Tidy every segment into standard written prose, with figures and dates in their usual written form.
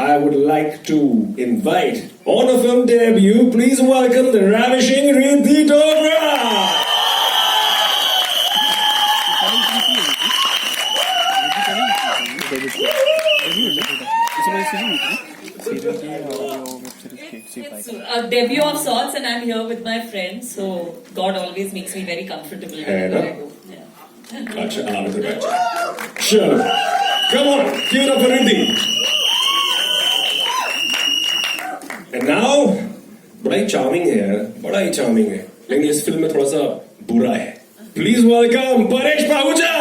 I would like to invite on a film debut, please welcome the ravishing Ridhi Dogra. It's a debut of sorts, and I'm here with my friends, so God always makes me very comfortable wherever I go. Yeah. Sure. Come on, give it up for Ridhi. And now, बड़ा ही charming है यार, बड़ा ही charming है, लेकिन इस film में थोड़ा सा बुरा है. Please welcome Paresh Pahuja.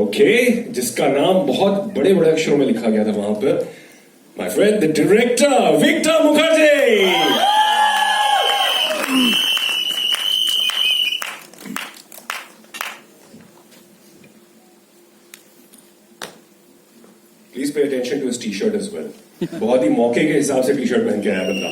Okay, जिसका नाम बहुत बड़े बड़े अक्षरों में लिखा गया था वहां पर, my friend, the director, Victor Mukherjee. Please pay attention to his t-shirt as well. बहुत ही मौके के हिसाब से t-shirt पहन के आया बंदा.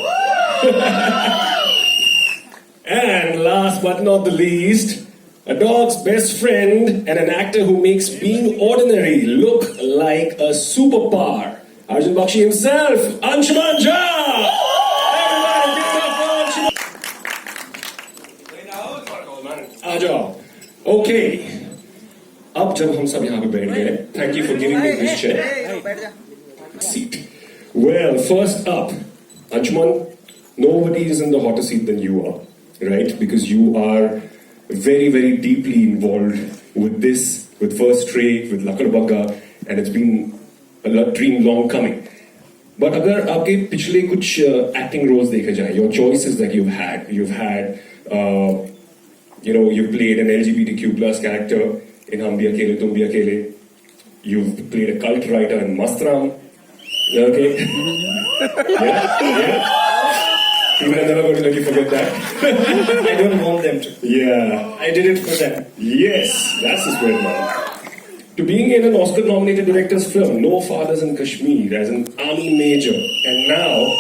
And last but not the least, a dog's best friend and an actor who makes being ordinary look like a superpower. Arjun Bakshi himself, Anshuman Jha! Everybody give it up for Anshuman! आ जाओ. Okay. अब जब हम सब यहाँ पे बैठ गए, thank you for giving me this chair. Seat. Well, first up, Anshuman, nobody is in the hotter seat than you are, right? Because you are very, very deeply involved with this, with First Ray, with Lakadbaggha, and it's been a dream long coming. But अगर आपके पिछले कुछ acting roles देखे जाएं, your choices that you've had, you've played an LGBTQ plus character in Hum Bhi Akele Tum Bhi Akele. You've played a cult writer in Mastram. Okay. Yeah. Even I'm never going to let you forget that. I don't want them to. Yeah. I did it for them. Yes, that's the spirit, man. To being in an Oscar-nominated director's film, No Fathers in Kashmir, as an army major, and now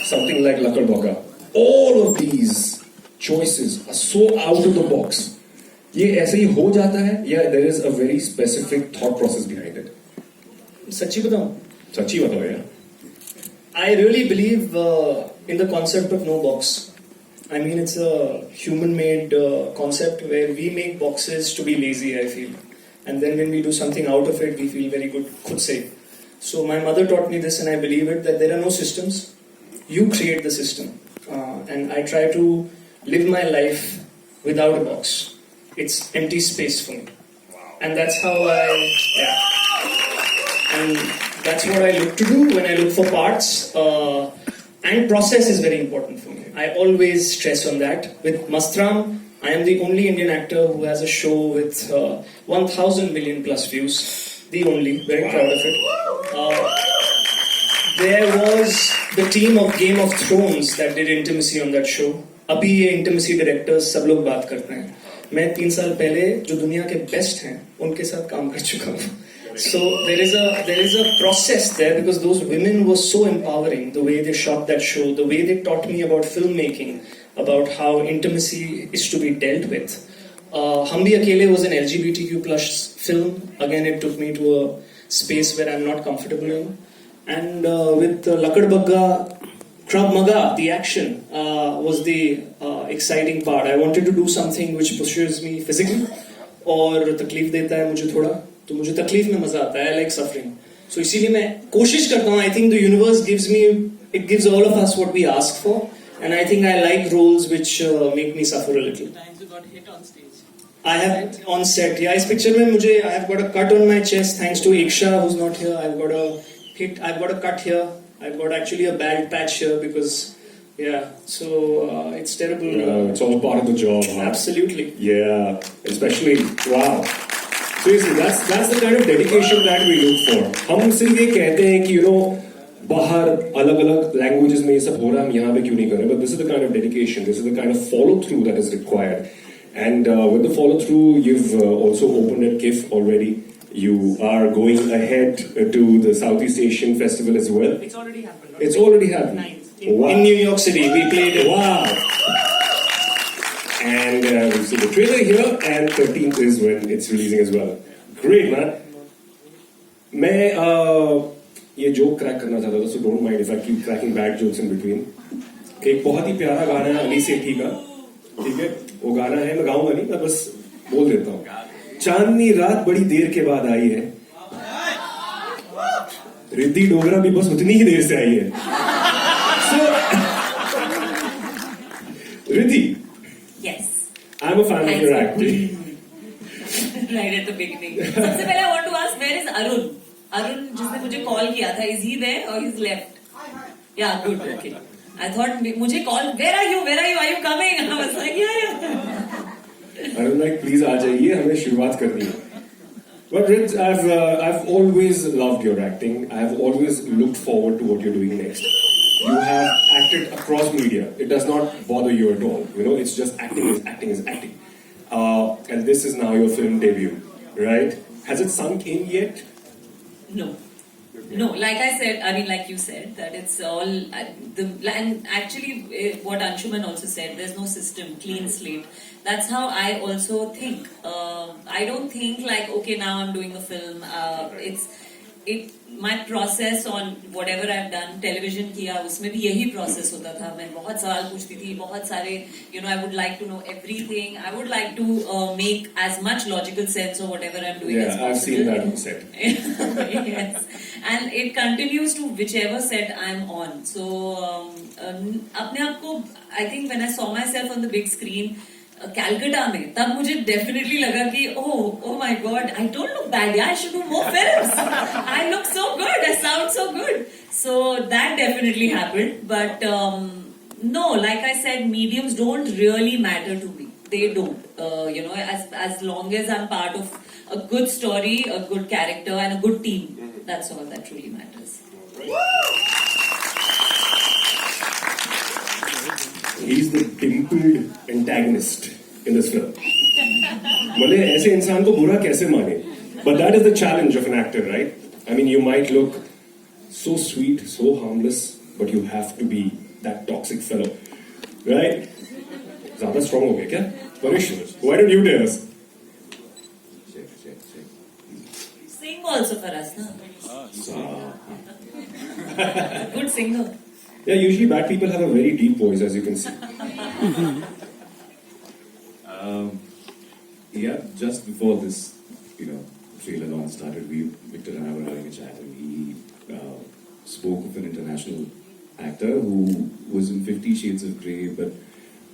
something like Lakadbaggha. All of these choices are so out of the box. ये ऐसे ही हो जाता है, या there is a very specific thought process behind it? सच्ची बताऊं? सच्ची बताओ यार. I really believe in the concept of no box. I mean, it's a human-made concept where we make boxes to be lazy, I feel. And then when we do something out of it, we feel very good, khud se. So my mother taught me this, and I believe it, that there are no systems. You create the system. And I try to live my life without a box. It's empty space for me. And that's how and that's what I look to do when I look for parts. And process is very important for me. I always stress on that. With Mastram, I am the only Indian actor who has a show with 1,000 million plus views. The only. Very proud of it. There was the team of Game of Thrones that did intimacy on that show. अभी ये intimacy directors सब लोग बात करते हैं. मैं 3 साल पहले जो दुनिया के बेस्ट हैं उनके साथ काम कर चुका हूँ. So there is a process there, because those women were so empowering. The way they shot that show, the way they taught me about filmmaking, about how intimacy is to be dealt with. Hum Bhi Akele was an LGBTQ plus film. Again, it took me to a space where I'm not comfortable in. And with Lakadbaggha, Krav Maga, the action was the exciting part. I wanted to do something which pushes me physically और तकलीफ देता है मुझे थोड़ा, तो मुझे तकलीफ में मजा आता है. I like suffering. So इसीलिए मैं कोशिश करता हूँ. I think the universe gives all of us what we ask for, and I think I like roles which make me suffer a little. Times you got hit on stage. I have on set. Yeah, इस picture में मुझे I have got a cut on my chest thanks to Iksha who's not here. I've got a hit. I've got a cut here. I've got actually a bad patch here because. Yeah, so it's terrible. It's all part of the job. Huh? Absolutely. Yeah, especially, wow. Seriously, that's the kind of dedication that we look for. हम सिर्फ ये कहते हैं कि बाहर अलग-अलग languages में ये सब हो रहा है, हम यहाँ पे क्यों नहीं कर रहे? But this is the kind of dedication, this is the kind of follow through that is required. And with the follow through, you've also opened at KIF already. You are going ahead to the Southeast Asian Festival as well. It's already happened. It's already happened. Nice. Wow. In New York City, we played it. Wow. And we'll see the trailer here, and 13th is when it's releasing as well. Great, man. मैं ये joke crack करना चाहता था, so don't mind if I keep cracking bad jokes in between. एक बहुत ही प्यारा गाना है अली सेठी का, ठीक है? वो गाना है, मैं गाऊंगा नहीं, मैं बस बोल देता हूँ. चांदनी रात बड़ी देर के बाद आई है. रिद्धि डोगरा भी बस उतनी ही देर से आई है. So, Ridhi, Yes. I'm a fan of your acting. Right at the beginning. सबसे पहले I want to ask, where is Arun? Arun जिसने मुझे कॉल किया था, is he there or he's left? Yeah, good, okay. I thought मुझे call, where are you? Are you coming? I was like, yeah. Arun, like, please आ जाइए, हमें शुरुआत करनी है. But Ridh, I've always loved your acting. I've always looked forward to what you're doing next. You have acted across media. It does not bother you at all. You know, it's just acting is acting is acting. And this is now your film debut, right? Has it sunk in yet? No. No, like I said, I mean, like you said, that it's all, and actually what Anshuman also said, there's no system, clean slate. That's how I also think. I don't think like, okay, now I'm doing a film. My process on whatever I've done, television किया, उसमें भी यही process होता था. मैं बहुत सवाल पूछती थी, बहुत सारे, you know, I would like to know everything. I would like to make as much logical sense of whatever I'm doing as possible. I've seen that on set. Yes, and it continues to whichever set I'm on. So, अपने आप को, I think when I saw myself on the big screen, Calcutta में, तब मुझे definitely लगा कि oh my god, I don't look bad, yeah, I should do more films. I look so good, I sound so good. So that definitely happened. But no, like I said, mediums don't really matter to me. They don't. You know, as long as I'm part of a good story, a good character, and a good team, that's all that really matters. He's the dimpled antagonist in this film. भले ऐसे इंसान को बुरा कैसे माने? But that is the challenge of an actor, right? I mean, you might look so sweet, so harmless, but you have to be that toxic fellow, right? ज़्यादा strong हो गया क्या? Paresh, why don't you tell us? Sing also for us, na? Good singer. Yeah, usually bad people have a very deep voice, as you can see. Yeah, just before this, trailer launch started, Victor and I were having a chat, and he spoke of an international actor who was in 50 Shades of Grey, but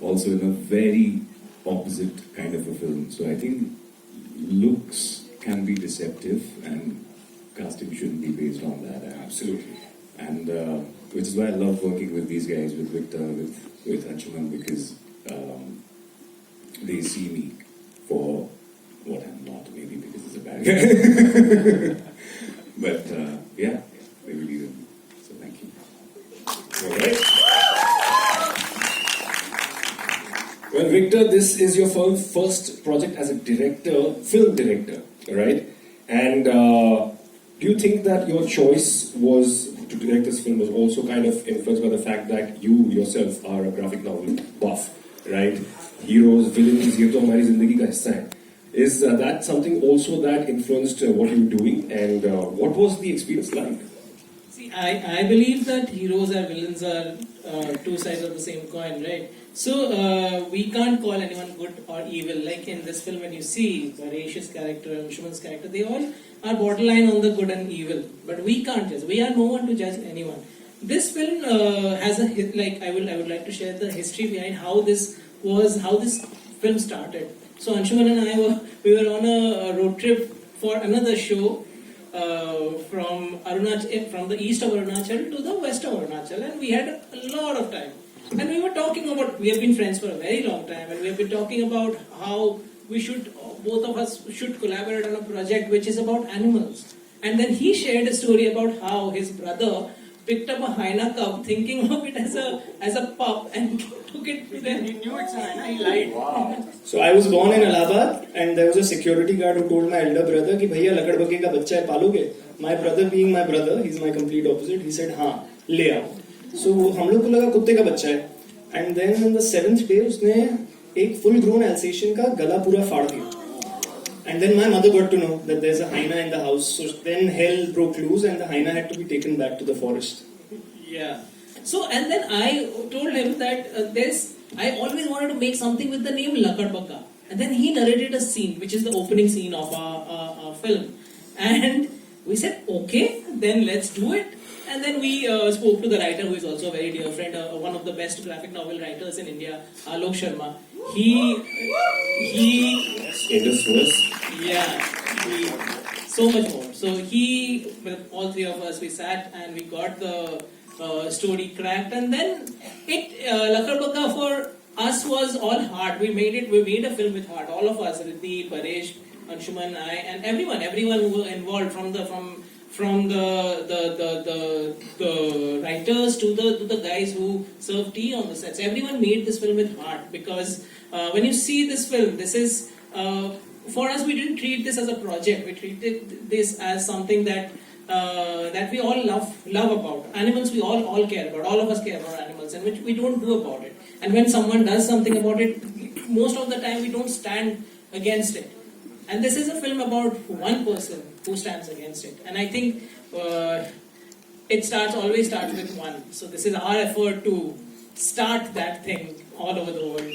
also in a very opposite kind of a film. So I think looks can be deceptive, and casting shouldn't be based on that. Absolutely. And which is why I love working with these guys, with Victor, with Anshuman, because they see me for what I'm not, maybe because it's a bad guy. But yeah, they believe in me. So thank you. All right. Well, Victor, this is your first project as a director, film director, right? And do you think that your choice was to direct this film was also kind of influenced by the fact that you yourself are a graphic novel buff, right? Heroes, villains, ये तो हमारी जिंदगी का हिस्सा है. Is that something also that influenced what you were doing, and what was the experience like? See, I believe that heroes and villains are two sides of the same coin, right? So we can't call anyone good or evil. Like in this film, when you see Paresh's character and Anshuman's character, they all are borderline on the good and evil. But we can't judge. We are no one to judge anyone. This film has a I would like to share the history behind how this film started. So Anshuman and I were on a road trip for another show from the east of Arunachal to the west of Arunachal, and we had a lot of time. And we were talking about, we have been friends for a very long time, and we have been talking about how both of us should collaborate on a project which is about animals. And then he shared a story about how his brother picked up a hyena cub, thinking of it as a pup, and took it to them. He knew it's a hyena. He lied. Wow. So I was born in Allahabad, and there was a security guard who told my elder brother कि भैया लकड़बग्घे का बच्चा है पालोगे? My brother being my brother, he's my complete opposite. He said हाँ ले आओ. So हम लोग को लगा कुत्ते का बच्चा है. And then on the 7th day उसने एक full grown Alsatian का गला पूरा फाड़ दिया. And then my mother got to know that there's a hyena in the house. So then hell broke loose, and the hyena had to be taken back to the forest. Yeah. So and then I told him that I always wanted to make something with the name Lakadbaggha. And then he narrated a scene, which is the opening scene of our film. And we said, okay, then let's do it. And then we spoke to the writer, who is also a very dear friend, one of the best graphic novel writers in India, Alok Sharma. He so much more. So with all three of us, we sat and we got the story cracked. And then Lakadbaggha for us was all heart. We made a film with heart. All of us, Ridhi, Paresh, Anshuman, I, and everyone who were involved, from the writers to the guys who serve tea on the sets. Everyone made this film with heart, because when you see this film, this is for us. We didn't treat this as a project. We treated this as something that we all love about. Animals we all care about. All of us care about animals, and which we don't do about it. And when someone does something about it, most of the time we don't stand against it. And this is a film about one person who stands against it. And I think it always starts with one. So this is our effort to start that thing all over the world.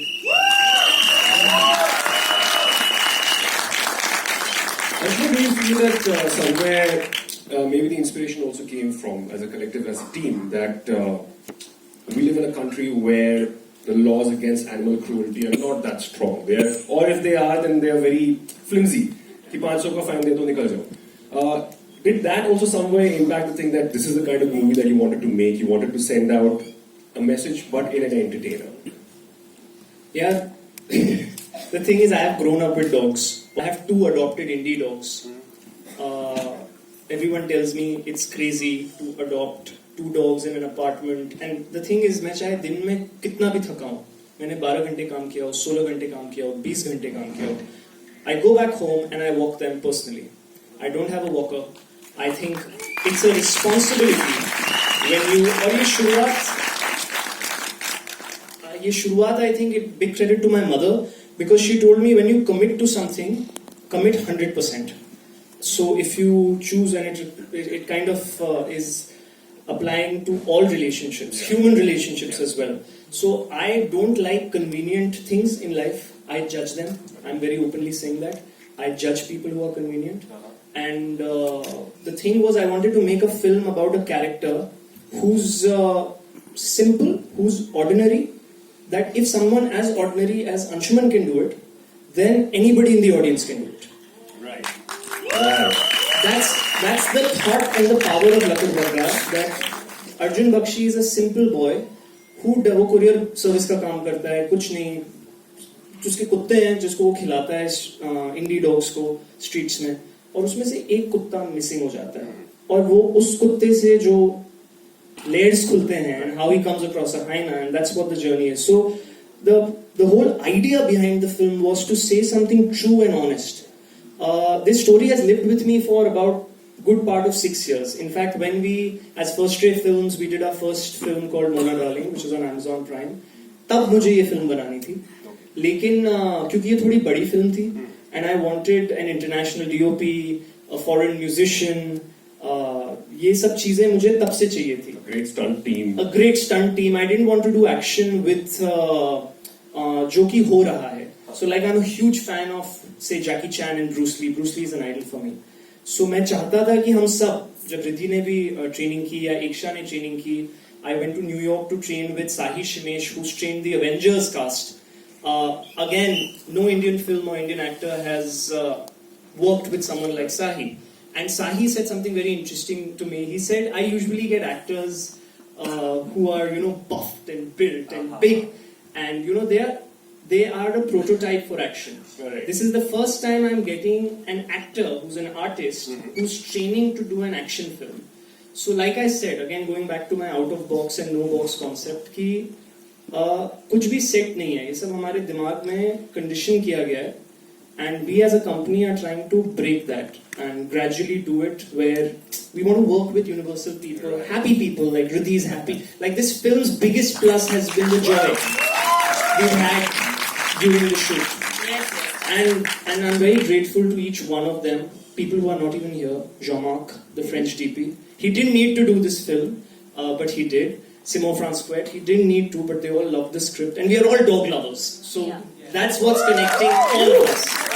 Actually, do you feel that somewhere maybe the inspiration also came from, as a collective, as a team, that we live in a country where the laws against animal cruelty are not that strong. Or if they are, then they are very flimsy. कि 500 का fine दे दो निकल जाओ. Did that also somewhere impact the thing that this is the kind of movie that you wanted to make? You wanted to send out a message, but in an entertainer. Yeah. The thing is, I have grown up with dogs. I have 2 adopted indie dogs. Everyone tells me it's crazy to adopt 2 dogs in an apartment. And the thing is, मैं चाहे दिन में कितना भी थका हूँ, मैंने 12 घंटे काम किया हो, 16 घंटे काम किया हो, 20 घंटे काम किया हो, I go back home and I walk them personally. I don't have a walker. I think it's a responsibility when और ये शुरुआत I think it big credit to my mother, because she told me when you commit to something, commit 100%. So if you choose, and it kind of is applying to all relationships, human relationships as well. So I don't like convenient things in life. I judge them. I'm very openly saying that. I judge people who are convenient. And the thing was, I wanted to make a film about a character who's simple, who's ordinary, that if someone as ordinary as Anshuman can do it, then anybody in the audience can do it. Right. That's the thought and the power of Lakadbaggha, that Arjun Bakshi is a simple boy who वो courier service का काम करता है, कुछ नहीं, उसके कुत्ते हैं जिसको वो खिलाता है इंडी डॉग्स को स्ट्रीट्स में, और उसमें से एक कुत्ता मिसिंग हो जाता है, और वो उस कुत्ते से जो layers खुलते हैं, and how he comes across a hyena, and that's what the journey is. So the whole idea behind the film was to say something true and honest. This story has lived with me for about good part of 6 years. In fact, when we, as First Ray Films, we did our first film called Mona Darling, which was on Amazon Prime, तब मुझे ये film बनानी थी. लेकिन क्योंकि ये थोड़ी बड़ी फिल्म थी, and I wanted an international DOP, a foreign musician, ये सब चीजें मुझे तब से चाहिए थी. A great stunt team. A great stunt team. I didn't want to do action with जो कि हो रहा है. So like I'm a huge fan of say Jackie Chan and Bruce Lee. Bruce Lee is an idol for me. So मैं चाहता था कि हम सब, जब रिद्धि ने भी ट्रेनिंग की या एकशा ने ट्रेनिंग की, I went to New York to train with Sahi Shimesh, who's trained the Avengers cast. Again, no Indian film or Indian actor has worked with someone like Sahi. And Sahi said something very interesting to me. He said, I usually get actors who are, buffed and built and big, and they are the prototype for action. Correct. This is the first time I'm getting an actor who's an artist who's training to do an action film. So like I said, again going back to my out of box and no box concept कि कुछ भी set नहीं है, ये सब हमारे दिमाग में कंडीशन किया गया है, and we as a company are trying to break that and gradually do it where we want to work with universal people, happy people, like Ridhi is happy. Like this film's biggest plus has been the joy we've had during the shoot. And I'm very grateful to each one of them, people who are not even here. Jean-Marc, the French DP, he didn't need to do this film, but he did. Simon Francois, he didn't need to, but they all loved the script. And we are all dog lovers. So that's what's connecting all of us.